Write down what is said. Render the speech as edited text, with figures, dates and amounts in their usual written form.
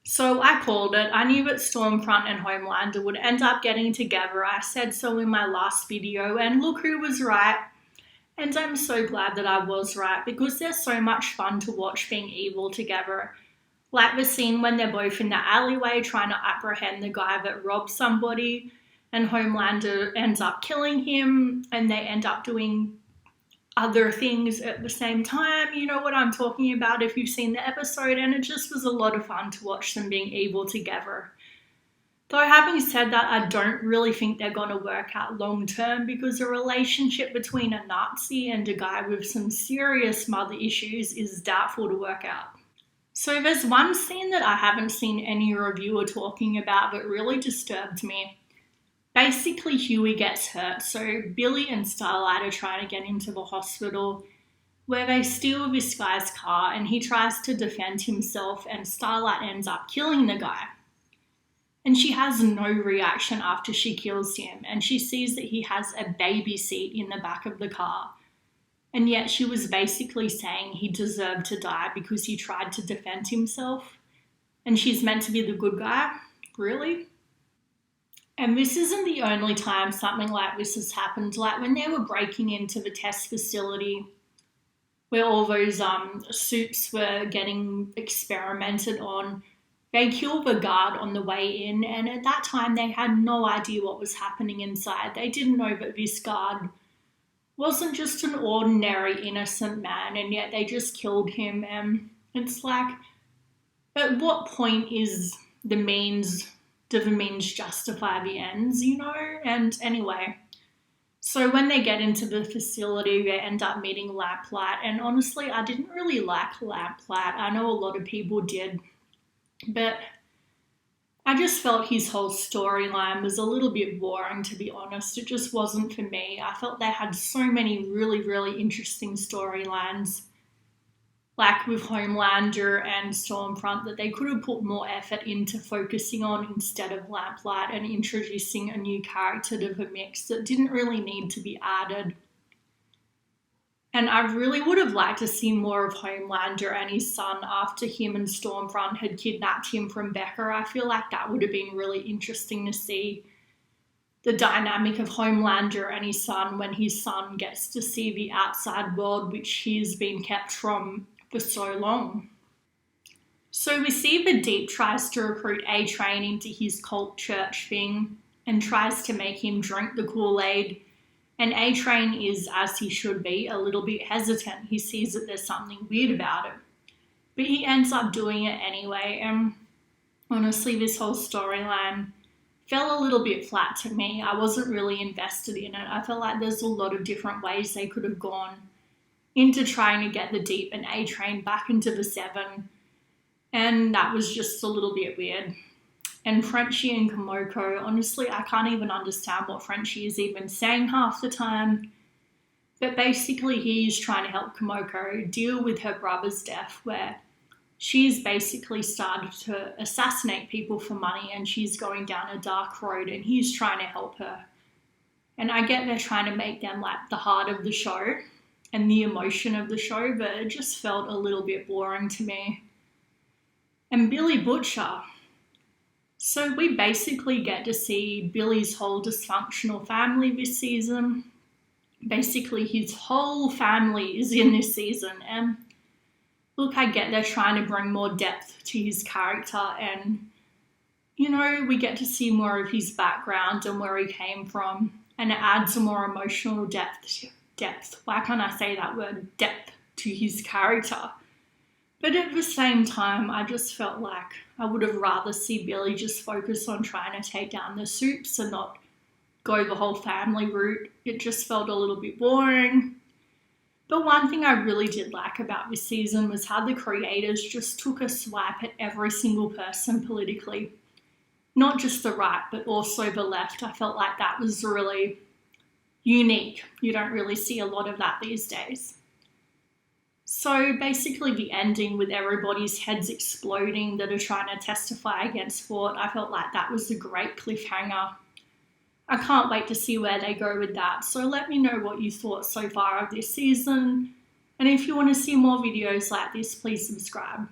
So I called it. I knew that Stormfront and Homelander would end up getting together. I said so in my last video, and look who was right. And I'm so glad that I was right because they're so much fun to watch being evil together. Like the scene when they're both in the alleyway trying to apprehend the guy that robbed somebody, and Homelander ends up killing him, and they end up doing other things at the same time. You know what I'm talking about if you've seen the episode, and it just was a lot of fun to watch them being evil together. Though having said that, I don't really think they're going to work out long term because a relationship between a Nazi and a guy with some serious mother issues is doubtful to work out. So there's one scene that I haven't seen any reviewer talking about that really disturbed me. Basically, Huey gets hurt, so Billy and Starlight are trying to get into the hospital where they steal this guy's car and he tries to defend himself and Starlight ends up killing the guy. And she has no reaction after she kills him and she sees that he has a baby seat in the back of the car. And yet she was basically saying he deserved to die because he tried to defend himself. And she's meant to be the good guy? Really? And this isn't the only time something like this has happened. Like when they were breaking into the test facility where all those soups were getting experimented on, they killed the guard on the way in. And at that time, they had no idea what was happening inside. They didn't know that this guard wasn't just an ordinary innocent man, and yet they just killed him. And it's like, at what point is the means... do the means justify the ends, you know? And anyway, so when they get into the facility, they end up meeting Lamplight. And honestly, I didn't really like Lamplight. I know a lot of people did. But I just felt his whole storyline was a little bit boring, to be honest. It just wasn't for me. I felt they had so many really, really interesting storylines, like with Homelander and Stormfront, that they could have put more effort into focusing on instead of Lamplight and introducing a new character to the mix that didn't really need to be added. And I really would have liked to see more of Homelander and his son after him and Stormfront had kidnapped him from Becca. I feel like that would have been really interesting to see the dynamic of Homelander and his son when his son gets to see the outside world, which he's been kept from for so long. So we see the Deep tries to recruit A-Train into his cult church thing and tries to make him drink the Kool-Aid. And A-Train is, as he should be, a little bit hesitant. He sees that there's something weird about it. But he ends up doing it anyway. And honestly, this whole storyline fell a little bit flat to me. I wasn't really invested in it. I felt like there's a lot of different ways they could have gone into trying to get the Deep and A-Train back into the Seven. And that was just a little bit weird. And Frenchie and Kimiko, honestly, I can't even understand what Frenchie is even saying half the time. But basically, he's trying to help Kimiko deal with her brother's death, where she's basically started to assassinate people for money and she's going down a dark road and he's trying to help her. And I get they're trying to make them like the heart of the show and the emotion of the show, but it just felt a little bit boring to me. And Billy Butcher. So we basically get to see Billy's whole dysfunctional family this season. Basically, his whole family is in this season. And look, I get they're trying to bring more depth to his character. And, you know, we get to see more of his background and where he came from. And it adds a more emotional depth. Why can't I say that word? Depth to his character. But at the same time, I just felt like I would have rather see Billy just focus on trying to take down the soups and not go the whole family route. It just felt a little bit boring. But one thing I really did like about this season was how the creators just took a swipe at every single person politically. Not just the right, but also the left. I felt like that was really unique. You don't really see a lot of that these days. So basically the ending with everybody's heads exploding that are trying to testify against Fort, I felt like that was a great cliffhanger. I can't wait to see where they go with that. So let me know what you thought so far of this season. And if you want to see more videos like this, please subscribe.